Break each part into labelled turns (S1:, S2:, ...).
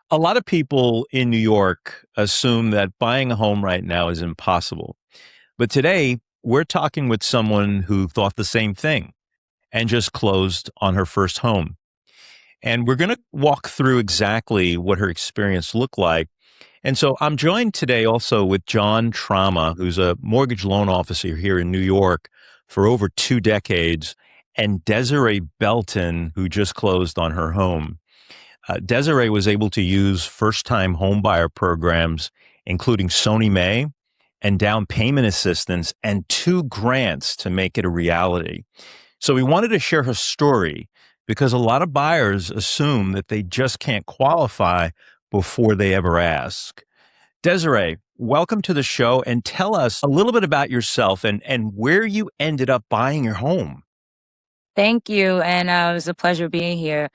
S1: A lot of people in New York assume that buying a home right now is impossible. But today, we're talking with someone who thought the same thing and just closed on her first home. And we're going to walk through exactly what her experience looked like. And so I'm joined today also with John Trauma, who's a mortgage loan officer here in New York for over 2 decades, and Desiree Belton, who just closed on her home. Desiree was able to use first-time homebuyer programs, including SONYMA and down payment assistance and two grants to make it a reality. So we wanted to share her story because a lot of buyers assume that they just can't qualify before they ever ask. Desiree, welcome to the show and tell us a little bit about yourself and where you ended up buying your home.
S2: Thank you, and it was a pleasure being here.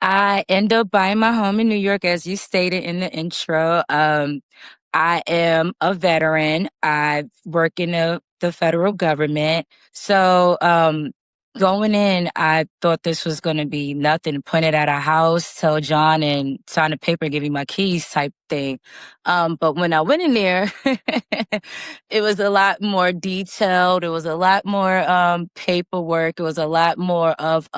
S2: I ended up buying my home in New York, as you stated in the intro. I am a veteran. I work in the federal government. So going in, I thought this was going to be nothing. Pointed at a house, tell John, and sign a paper, give me my keys type thing. But when I went in there, it was a lot more detailed. It was a lot more paperwork. It was a lot more of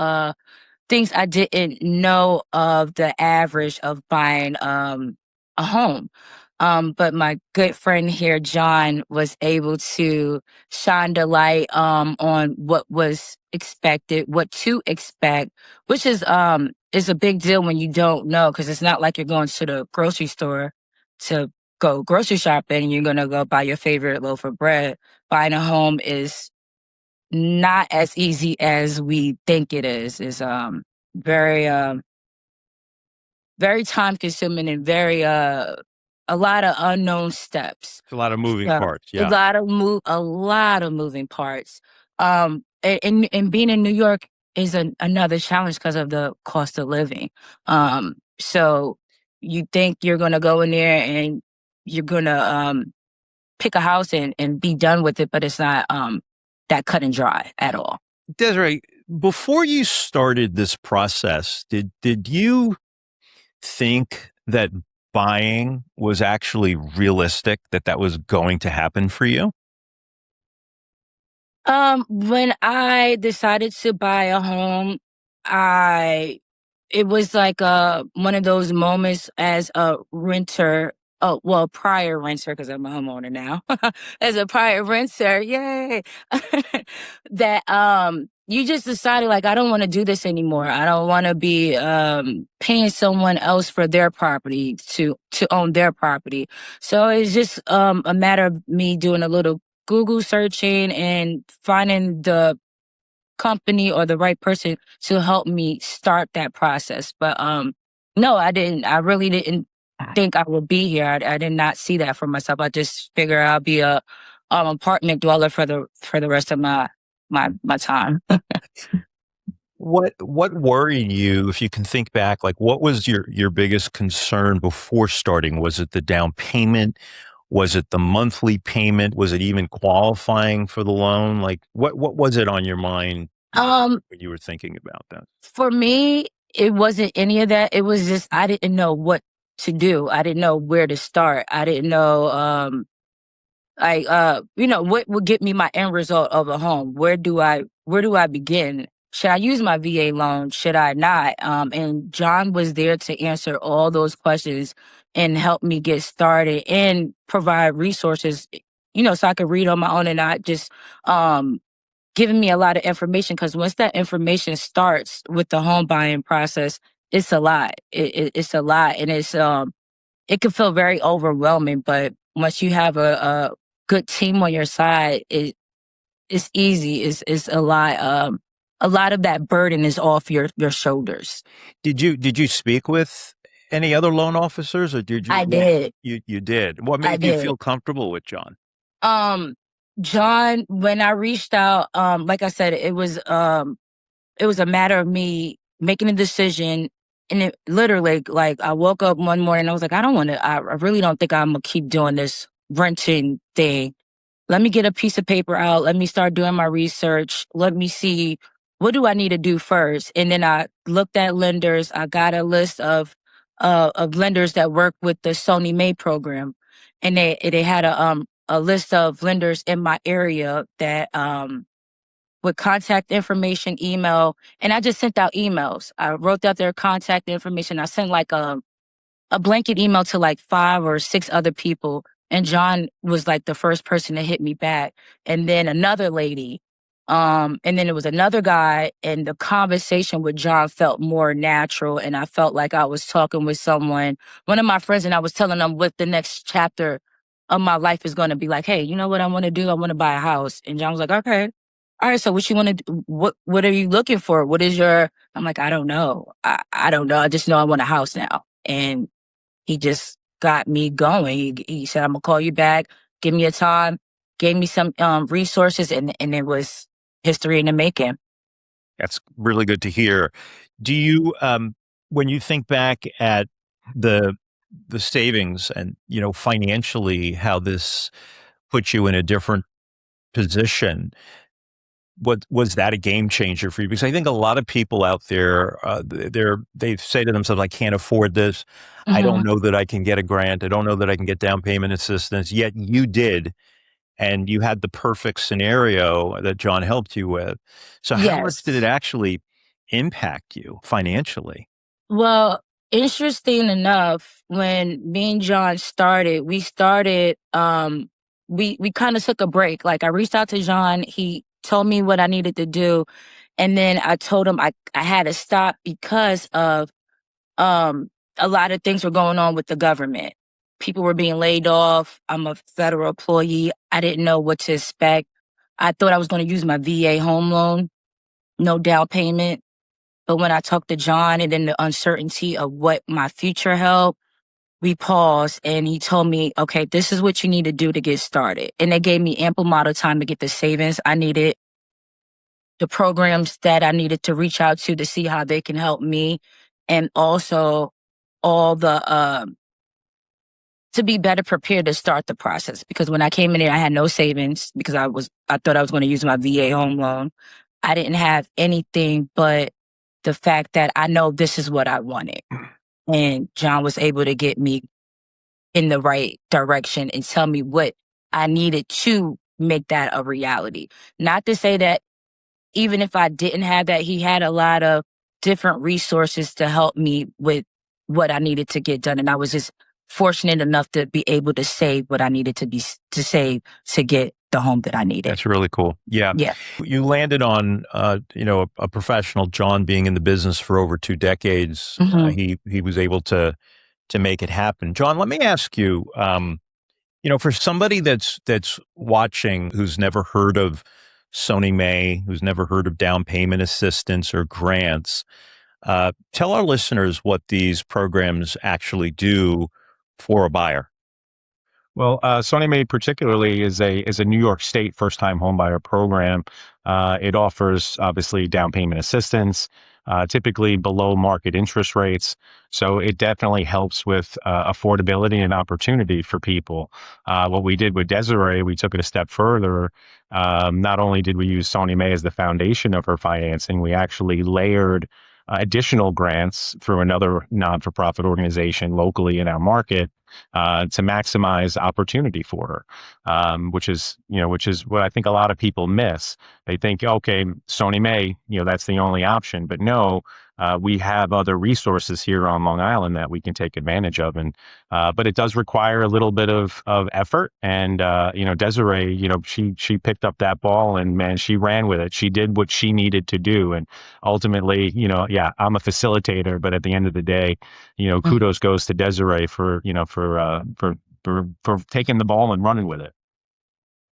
S2: things I didn't know of the average of buying a home. But my good friend here, John, was able to shine the light on what was expected, what to expect, which is a big deal when you don't know, because it's not like you're going to the grocery store to go grocery shopping and you're gonna go buy your favorite loaf of bread. Buying a home is not as easy as we think it is. It's very very time consuming and very a lot of unknown steps.
S1: It's a lot of moving
S2: So
S1: parts. Yeah.
S2: a lot of moving parts. And being in New York is another challenge because of the cost of living. So you think you're gonna go in there and you're gonna pick a house and be done with it, but it's not that cut and dry at all.
S1: Desiree, before you started this process, did you think that buying was actually realistic, that that was going to happen for you?
S2: When I decided to buy a home, I it was like one of those moments as a renter. Oh, well, prior renter, because I'm a homeowner now. As a prior renter, yay! That you just decided like I don't want to do this anymore. I don't want to be paying someone else for their property to own their property. So it's just a matter of me doing a little Google searching and finding the company or the right person to help me start that process. But no, I didn't. I really didn't think I would be here. I did not see that for myself. I just figured I'll be a apartment dweller for the rest of my time.
S1: What worried you, if you can think back, like what was your biggest concern before starting? Was it the down payment? Was it the monthly payment? Was it even qualifying for the loan? Like what was it on your mind
S2: um,
S1: when you were thinking about that?
S2: for me, it wasn't any of that. It was just I didn't know what to do. I didn't know where to start. I didn't know like what would get me my end result of a home. Where do I begin? Should I use my VA loan? Should I not? And John was there to answer all those questions and help me get started and provide resources, so I could read on my own and not just giving me a lot of information. Because once that information starts with the home buying process, it's a lot. It's a lot, and it can feel very overwhelming. But once you have a good team on your side, it's easy. It's a lot. A lot of that burden is off your shoulders.
S1: Did you speak with any other loan officers, or did you
S2: I did.
S1: you did? What
S2: I
S1: made you
S2: did.
S1: feel comfortable with John?
S2: Um, John, when I reached out, like I said, it was a matter of me making a decision. And it literally, like, I woke up one morning and I was like, I really don't think I'm going to keep doing this renting thing. Let me get a piece of paper out. Let me start doing my research. Let me see what do I need to do first. And then I looked at lenders. I got a list of of lenders that work with the SONYMA program, and they had a list of lenders in my area that with contact information, email, and I just sent out emails. I wrote out their contact information. I sent like a blanket email to like 5 or 6 other people. And John was like the first person to hit me back. And then another lady. And then it was another guy. And the conversation with John felt more natural. And I felt like I was talking with someone, one of my friends, and I was telling them what the next chapter of my life is going to be like. Hey, you know what I want to do? I want to buy a house. And John was like, okay. All right. So what you want to do? What are you looking for? What is your, I'm like, I don't know. I don't know. I just know I want a house now. And he just got me going. He said, I'm gonna call you back, give me a time, gave me some resources, and it was history in the making.
S1: That's really good to hear. Do you, when you think back at the the savings and financially how this puts you in a different position, what was that a game changer for you? Because I think a lot of people out there, they say to themselves, "I can't afford this. I don't
S2: Hmm.
S1: know that I can get a grant. I don't know that I can get down payment assistance." Yet you did, and you had the perfect scenario that John helped you with. So how much did it
S2: Yes.
S1: actually impact you financially?
S2: Well, interesting enough, when me and John started, we kind of took a break. Like I reached out to John, he told me what I needed to do, and then I told him I had to stop because of um, a lot of things were going on with the government. People were being laid off. I'm a federal employee. I didn't know what to expect. I thought I was going to use my VA home loan, no down payment. But when I talked to John and then the uncertainty of what my future held, we paused and he told me, okay, this is what you need to do to get started. And they gave me ample amount of time to get the savings I needed, the programs that I needed to reach out to see how they can help me, and also all the to be better prepared to start the process. Because when I came in there, I had no savings because I thought I was going to use my VA home loan. I didn't have anything but the fact that I know this is what I wanted. And John was able to get me in the right direction and tell me what I needed to make that a reality. Not to say that even if I didn't have that, he had a lot of different resources to help me with what I needed to get done. And I was just fortunate enough to be able to save what I needed to save to get the home that I needed.
S1: That's really cool. Yeah.
S2: Yeah.
S1: You landed on, a professional, John, being in the business for over 2 decades.
S2: Hmm.
S1: He was able to make it happen. John, let me ask you, for somebody that's watching who's never heard of Sony May, who's never heard of down payment assistance or grants, tell our listeners what these programs actually do for a buyer.
S3: Well, SONYMA particularly is a New York State first-time homebuyer program. It offers obviously down payment assistance, typically below market interest rates. So it definitely helps with affordability and opportunity for people. What we did with Desiree, we took it a step further. Not only did we use SONYMA as the foundation of her financing, we actually layered additional grants through another non-for-profit organization locally in our market to maximize opportunity for her, which is what I think a lot of people miss. They think, okay, Sony May, that's the only option, but no, we have other resources here on Long Island that we can take advantage of, and but it does require a little bit of effort. And Desiree, she picked up that ball and man, she ran with it. She did what she needed to do, and ultimately, yeah, I'm a facilitator, but at the end of the day, kudos goes to Desiree for taking the ball and running with it.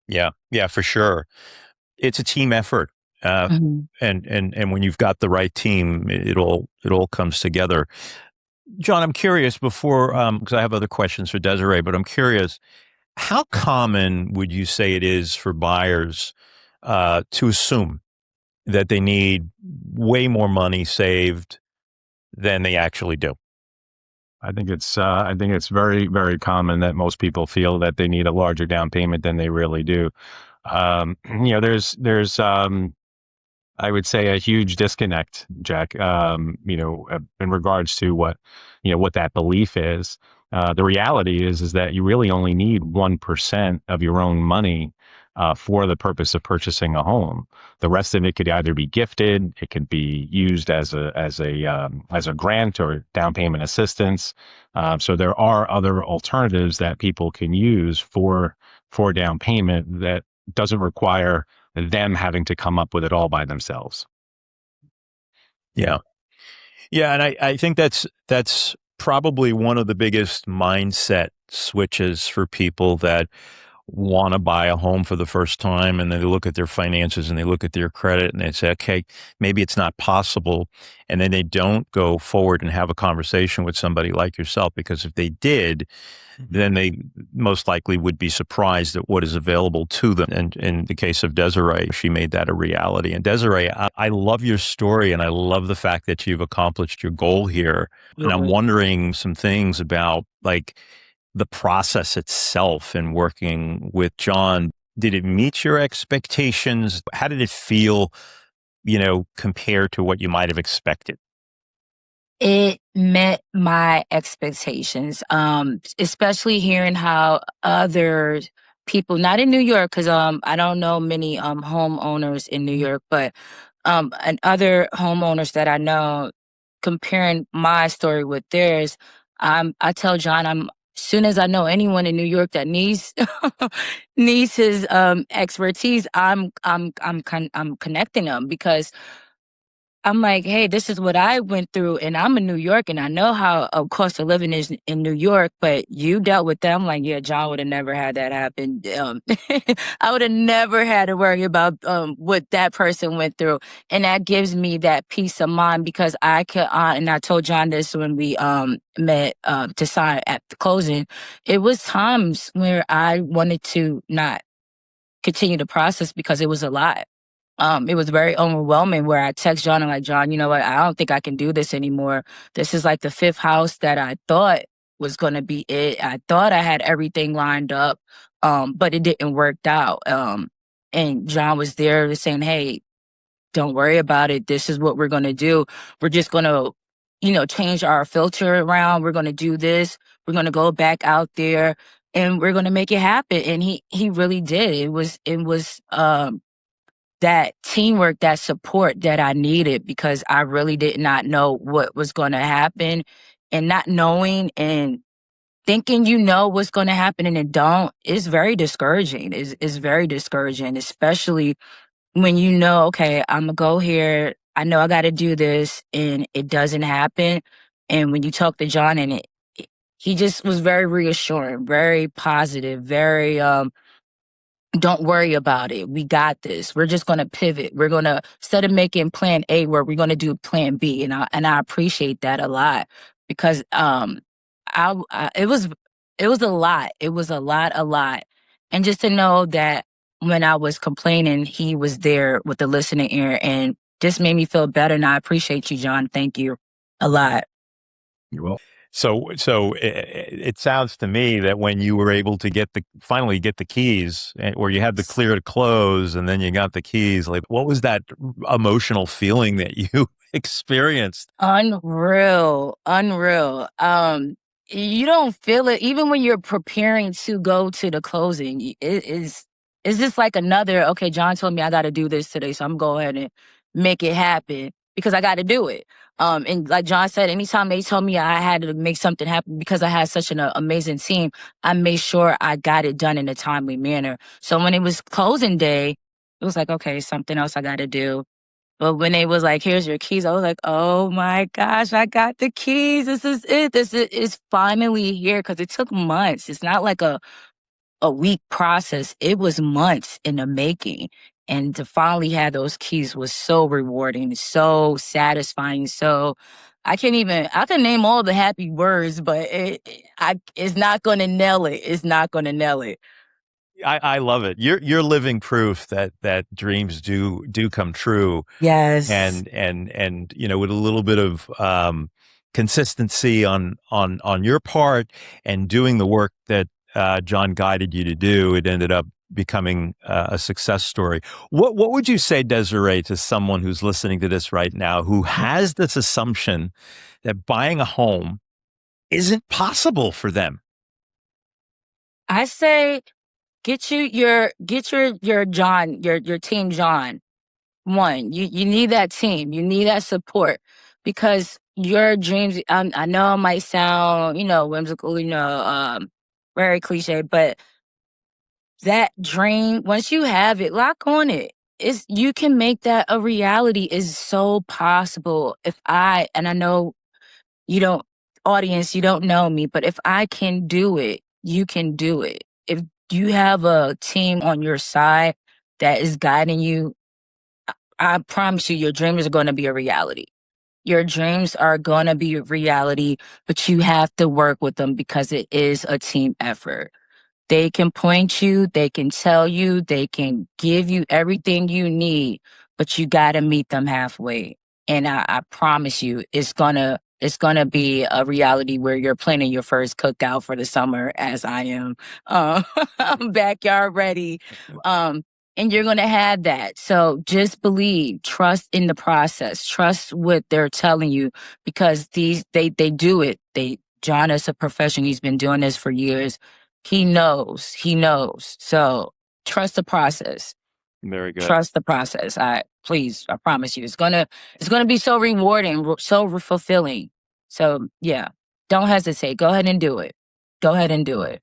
S1: Yeah, yeah, for sure. It's a team effort. Uh,
S2: Hmm.
S1: and when you've got the right team, it all comes together. John, I'm curious before, because I have other questions for Desiree, but I'm curious, how common would you say it is for buyers to assume that they need way more money saved than they actually do?
S3: I think it's very, very common that most people feel that they need a larger down payment than they really do. There's I would say a huge disconnect, Jack. In regards to what that belief is. The reality is that you really only need 1% of your own money for the purpose of purchasing a home. The rest of it could either be gifted, it could be used as a grant or down payment assistance. So there are other alternatives that people can use for down payment that doesn't require them having to come up with it all by themselves.
S1: Yeah. Yeah. And I think that's probably one of the biggest mindset switches for people that want to buy a home for the first time, and they look at their finances and they look at their credit and they say, okay, maybe it's not possible. And then they don't go forward and have a conversation with somebody like yourself, because if they did, then they most likely would be surprised at what is available to them. And in the case of Desiree, she made that a reality. And Desiree, I love your story, and I love the fact that you've accomplished your goal here. And I'm wondering some things about, like, the process itself and working with John. Did it meet your expectations? How did it feel, compared to what you might have expected?
S2: It met my expectations, especially hearing how other people, not in New York, because I don't know many homeowners in New York, but and other homeowners that I know, comparing my story with theirs. I tell John, soon as I know anyone in New York that needs needs his expertise, I'm connecting them, because I'm like, hey, this is what I went through, and I'm in New York, and I know how cost of living is in New York, but you dealt with that. I'm like, yeah, John would have never had that happen. I would have never had to worry about what that person went through. And that gives me that peace of mind, because I could, and I told John this when we met to sign at the closing, it was times where I wanted to not continue the process because it was a lot. It was very overwhelming, where I text John and like, John, you know what? I don't think I can do this anymore. This is like the fifth house that I thought was going to be it. I thought I had everything lined up, but it didn't work out. And John was there saying, hey, don't worry about it. This is what we're going to do. We're just going to, change our filter around. We're going to do this. We're going to go back out there and we're going to make it happen. And he really did. It was that teamwork, that support that I needed, because I really did not know what was going to happen, and not knowing and thinking what's going to happen and it don't, is very discouraging. Is very discouraging, especially when okay, I'm gonna go here. I know I got to do this, and it doesn't happen. And when you talk to John, and he just was very reassuring, very positive, very don't worry about it. We got this. We're just going to pivot. We're going to, instead of making plan A, where we're going to do plan B. And I appreciate that a lot, because it was a lot. It was a lot. And just to know that when I was complaining, he was there with the listening ear, and just made me feel better. And I appreciate you, John. Thank you a lot.
S1: You're welcome. So it sounds to me that when you were able to finally get the keys, or you had the clear to close, and then you got the keys, like, what was that emotional feeling that you experienced?
S2: Unreal, unreal. You don't feel it even when you're preparing to go to the closing. It's just like another, okay, John told me I got to do this today, so I'm going ahead and make it happen, because I got to do it. And like John said, anytime they told me I had to make something happen, because I had such an amazing team, I made sure I got it done in a timely manner. So when it was closing day, it was like, okay, something else I got to do. But when it was like, here's your keys, I was like, oh my gosh, I got the keys. This is it. This is finally here, because it took months. It's not like a week process. It was months in the making. And to finally have those keys was so rewarding, so satisfying. So I can name all the happy words, but it's not going to nail it. It's not going to nail it.
S1: I love it. You're living proof that dreams do come true.
S2: Yes.
S1: And with a little bit of consistency on your part, and doing the work that John guided you to do, it ended up becoming a success story. What would you say, Desiree, to someone who's listening to this right now who has this assumption that buying a home isn't possible for them?
S2: I say get your John, your team John. One, you need that team. You need that support because your dreams, I know it might sound, whimsical, very cliche, but that dream, once you have it, lock on it. You can make that a reality is so possible. And I know you don't, audience, you don't know me, but if I can do it, you can do it. If you have a team on your side that is guiding you, I promise you, your dreams are going to be a reality. Your dreams are going to be a reality, but you have to work with them because it is a team effort. They can point you, they can tell you, they can give you everything you need, but you got to meet them halfway. And I promise you, it's gonna be a reality where you're planning your first cookout for the summer, as I am, um, backyard ready, and you're gonna have that. So just believe, trust in the process, trust what they're telling you, because they do it. John is a professional. He's been doing this for years. He knows. He knows. So trust the process.
S1: Very good.
S2: Trust the process. I promise you, it's gonna be so rewarding, so fulfilling. So yeah, don't hesitate. Go ahead and do it. Go ahead and do it.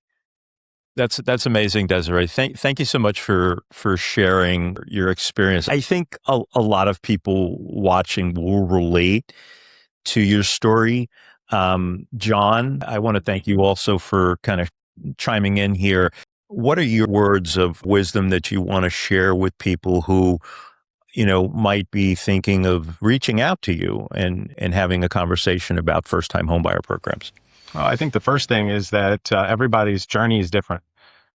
S1: That's amazing, Desiree. Thank you so much for sharing your experience. I think a lot of people watching will relate to your story. John, I want to thank you also for kind of chiming in here. What are your words of wisdom that you want to share with people who, might be thinking of reaching out to you and having a conversation about first-time homebuyer programs?
S3: Well, I think the first thing is that everybody's journey is different,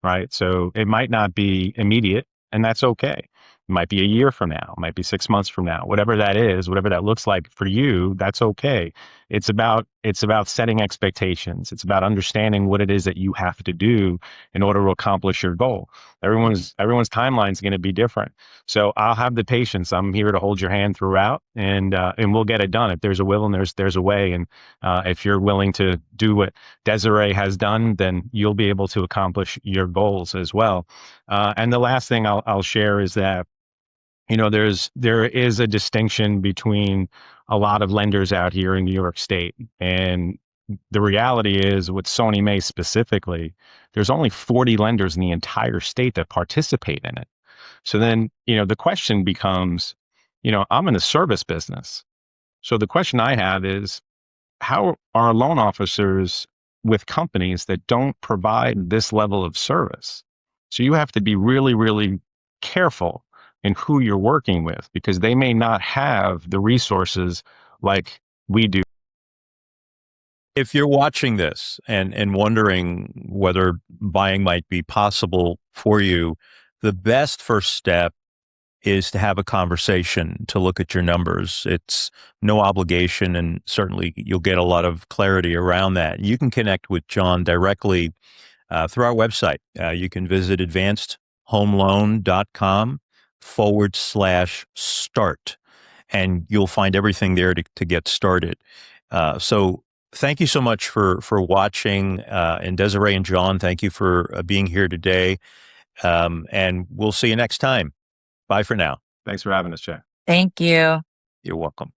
S3: right? So it might not be immediate, and that's okay. It might be a year from now, it might be 6 months from now, whatever that is, whatever that looks like for you, that's okay. It's about setting expectations. It's about understanding what it is that you have to do in order to accomplish your goal. Everyone's timeline is going to be different. So I'll have the patience. I'm here to hold your hand throughout, and we'll get it done. If there's a will and there's a way, and if you're willing to do what Desiree has done, then you'll be able to accomplish your goals as well. And the last thing I'll share is that there is a distinction between a lot of lenders out here in New York State, and the reality is with SONYMA specifically, there's only 40 lenders in the entire state that participate in it. So then, the question becomes, I'm in the service business. So the question I have is, how are loan officers with companies that don't provide this level of service? So you have to be really, really careful in who you're working with, because they may not have the resources like we do.
S1: If you're watching this and wondering whether buying might be possible for you, the best first step is to have a conversation, to look at your numbers. It's no obligation, and certainly you'll get a lot of clarity around that. You can connect with John directly through our website. You can visit advancedhomeloan.com/start, and you'll find everything there to get started. So thank you so much for watching. And Desiree and John, thank you for being here today. And we'll see you next time. Bye for now.
S3: Thanks for having us, Jay.
S2: Thank you.
S1: You're welcome.